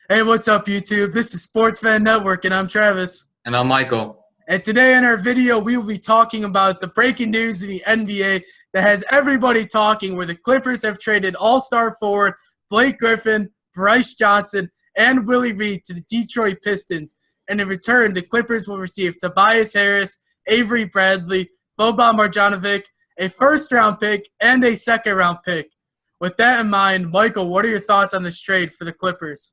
Hey, what's up, YouTube? This is Sports Fan Network, and I'm Travis. And I'm Michael. And today in our video, we will be talking about the breaking news in the NBA that has everybody talking, where the Clippers have traded all-star forward Blake Griffin, Bryce Johnson, and Willie Reed to the Detroit Pistons. And in return, the Clippers will receive Tobias Harris, Avery Bradley, Boban Marjanovic, a first-round pick, and a second-round pick. With that in mind, Michael, what are your thoughts on this trade for the Clippers?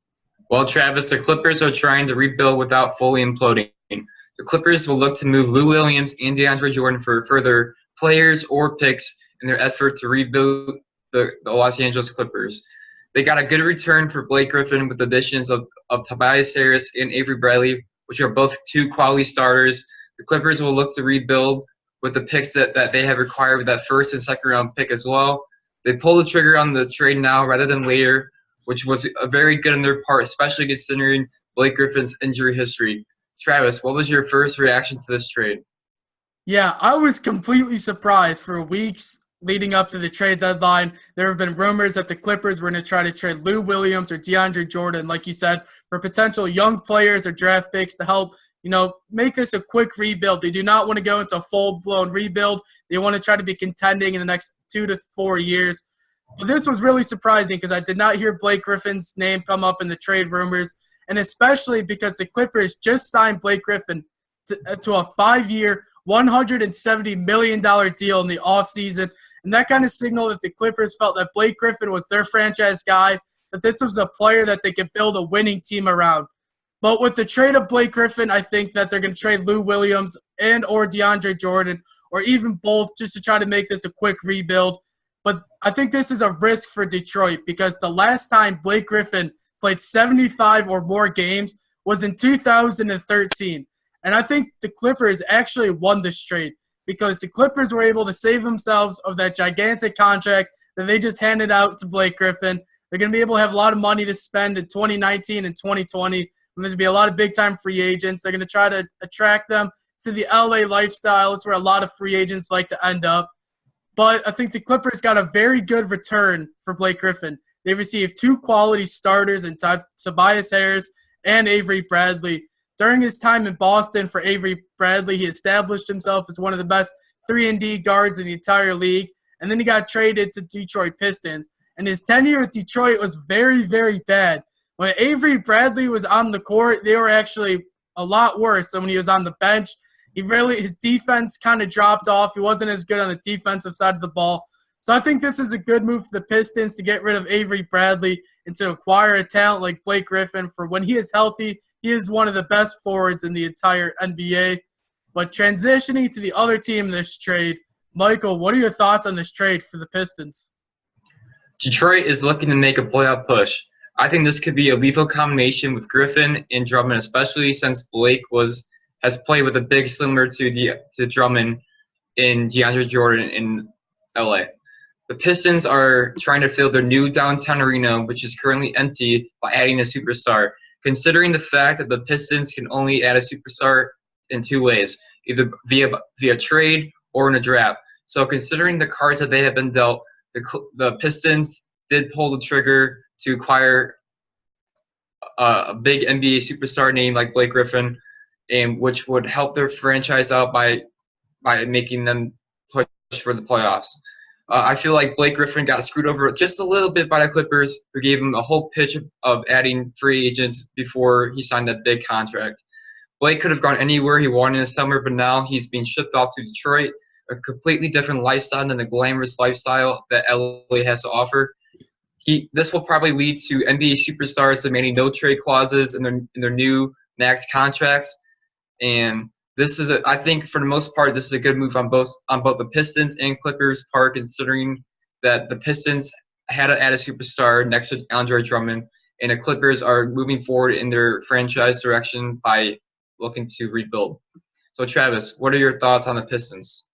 Well, Travis, the Clippers are trying to rebuild without fully imploding. The Clippers will look to move Lou Williams and DeAndre Jordan for further players or picks in their effort to rebuild the Los Angeles Clippers. They got a good return for Blake Griffin with additions of Tobias Harris and Avery Bradley, which are both two quality starters. The Clippers will look to rebuild with the picks that they have required with that first and second round pick as well. They pull the trigger on the trade now rather than later, which was very good on their part, especially considering Blake Griffin's injury history. Travis, what was your first reaction to this trade? Yeah, I was completely surprised. For weeks leading up to the trade deadline, there have been rumors that the Clippers were going to try to trade Lou Williams or DeAndre Jordan, like you said, for potential young players or draft picks to help, make this a quick rebuild. They do not want to go into a full-blown rebuild. They want to try to be contending in the next 2 to 4 years. But this was really surprising because I did not hear Blake Griffin's name come up in the trade rumors, and especially because the Clippers just signed Blake Griffin to a 5-year, $170 million deal in the offseason. And that kind of signaled that the Clippers felt that Blake Griffin was their franchise guy, that this was a player that they could build a winning team around. But with the trade of Blake Griffin, I think that they're going to trade Lou Williams and or DeAndre Jordan, or even both, just to try to make this a quick rebuild. But I think this is a risk for Detroit because the last time Blake Griffin played 75 or more games was in 2013. And I think the Clippers actually won this trade because the Clippers were able to save themselves of that gigantic contract that they just handed out to Blake Griffin. They're going to be able to have a lot of money to spend in 2019 and 2020. And there's going to be a lot of big-time free agents. They're going to try to attract them to the LA lifestyle. It's where a lot of free agents like to end up. But I think the Clippers got a very good return for Blake Griffin. They received 2 quality starters in Tobias Harris and Avery Bradley. During his time in Boston for Avery Bradley, he established himself as one of the best 3-and-D guards in the entire league. And then he got traded to Detroit Pistons. And his tenure with Detroit was very, very bad. When Avery Bradley was on the court, they were actually a lot worse than when he was on the bench. His defense kind of dropped off. He wasn't as good on the defensive side of the ball. So I think this is a good move for the Pistons to get rid of Avery Bradley and to acquire a talent like Blake Griffin. For when he is healthy, he is one of the best forwards in the entire NBA. But transitioning to the other team in this trade, Michael, what are your thoughts on this trade for the Pistons? Detroit is looking to make a playoff push. I think this could be a lethal combination with Griffin and Drummond, especially since Blake has played with a big similar to Drummond in DeAndre Jordan in LA. The Pistons are trying to fill their new downtown arena, which is currently empty, by adding a superstar. Considering the fact that the Pistons can only add a superstar in 2 ways, either via trade or in a draft. So considering the cards that they have been dealt, the Pistons did pull the trigger to acquire a big NBA superstar named like Blake Griffin, and which would help their franchise out by making them push for the playoffs. I feel like Blake Griffin got screwed over just a little bit by the Clippers, who gave him a whole pitch of adding free agents before he signed that big contract. Blake could have gone anywhere he wanted in the summer, but now he's being shipped off to Detroit, a completely different lifestyle than the glamorous lifestyle that LA has to offer. This will probably lead to NBA superstars demanding no trade clauses in their new max contracts. And I think for the most part, this is a good move on both the Pistons and Clippers' part, considering that the Pistons had to add a superstar next to Andre Drummond, and the Clippers are moving forward in their franchise direction by looking to rebuild. So, Travis, what are your thoughts on the Pistons?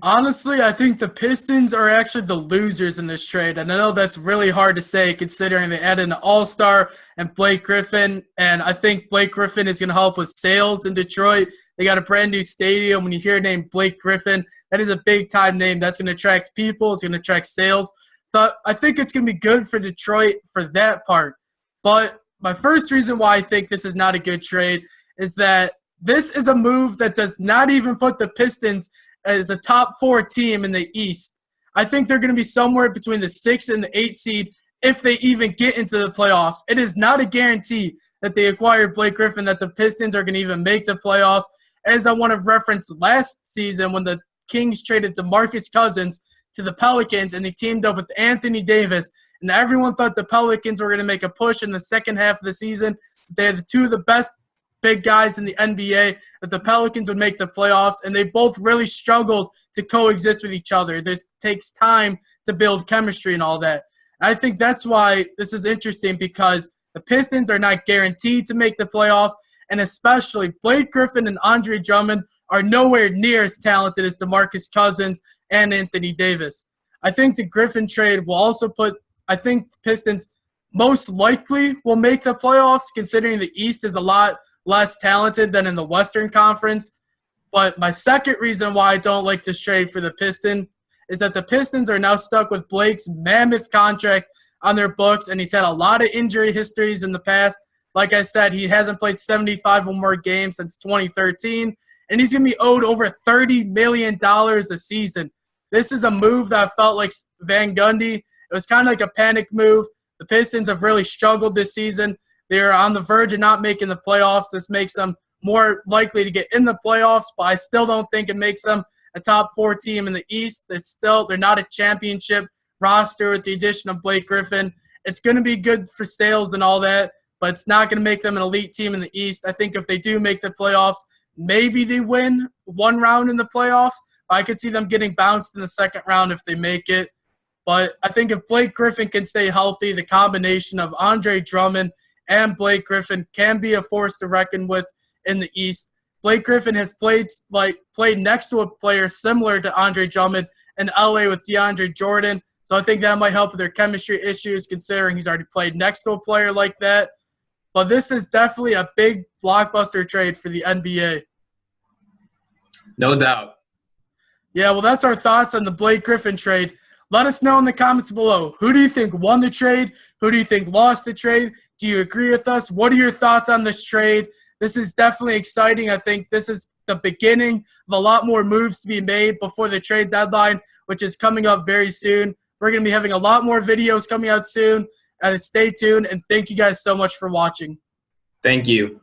Honestly, I think the Pistons are actually the losers in this trade. And I know that's really hard to say considering they added an all-star and Blake Griffin. And I think Blake Griffin is going to help with sales in Detroit. They got a brand new stadium. When you hear the name Blake Griffin, that is a big-time name. That's going to attract people. It's going to attract sales. So I think it's going to be good for Detroit for that part. But my first reason why I think this is not a good trade is that this is a move that does not even put the Pistons as a top 4 team in the East. I think they're going to be somewhere between the 6 and the 8 seed if they even get into the playoffs. It is not a guarantee that they acquired Blake Griffin that the Pistons are going to even make the playoffs. As I want to reference last season when the Kings traded DeMarcus Cousins to the Pelicans and they teamed up with Anthony Davis, and everyone thought the Pelicans were going to make a push in the second half of the season. They had two of the best big guys in the NBA, that the Pelicans would make the playoffs, and they both really struggled to coexist with each other. This takes time to build chemistry and all that. I think that's why this is interesting, because the Pistons are not guaranteed to make the playoffs, and especially Blake Griffin and Andre Drummond are nowhere near as talented as DeMarcus Cousins and Anthony Davis. I think the Griffin trade will also I think the Pistons most likely will make the playoffs, considering the East is a lot less talented than in the Western Conference. But my second reason why I don't like this trade for the Pistons is that the Pistons are now stuck with Blake's mammoth contract on their books, and he's had a lot of injury histories in the past. Like I said, he hasn't played 75 or more games since 2013, and he's going to be owed over $30 million a season. This is a move that I felt like Van Gundy. It was kind of like a panic move. The Pistons have really struggled this season. They're on the verge of not making the playoffs. This makes them more likely to get in the playoffs, but I still don't think it makes them a top 4 team in the East. They're not a championship roster with the addition of Blake Griffin. It's going to be good for sales and all that, but it's not going to make them an elite team in the East. I think if they do make the playoffs, maybe they win one round in the playoffs. I could see them getting bounced in the second round if they make it. But I think if Blake Griffin can stay healthy, the combination of Andre Drummond and Blake Griffin can be a force to reckon with in the East. Blake Griffin has played next to a player similar to Andre Drummond in LA with DeAndre Jordan. So I think that might help with their chemistry issues, considering he's already played next to a player like that. But this is definitely a big blockbuster trade for the NBA. No doubt. Yeah, well, that's our thoughts on the Blake Griffin trade. Let us know in the comments below. Who do you think won the trade? Who do you think lost the trade? Do you agree with us? What are your thoughts on this trade? This is definitely exciting. I think this is the beginning of a lot more moves to be made before the trade deadline, which is coming up very soon. We're going to be having a lot more videos coming out soon. And stay tuned, and thank you guys so much for watching. Thank you.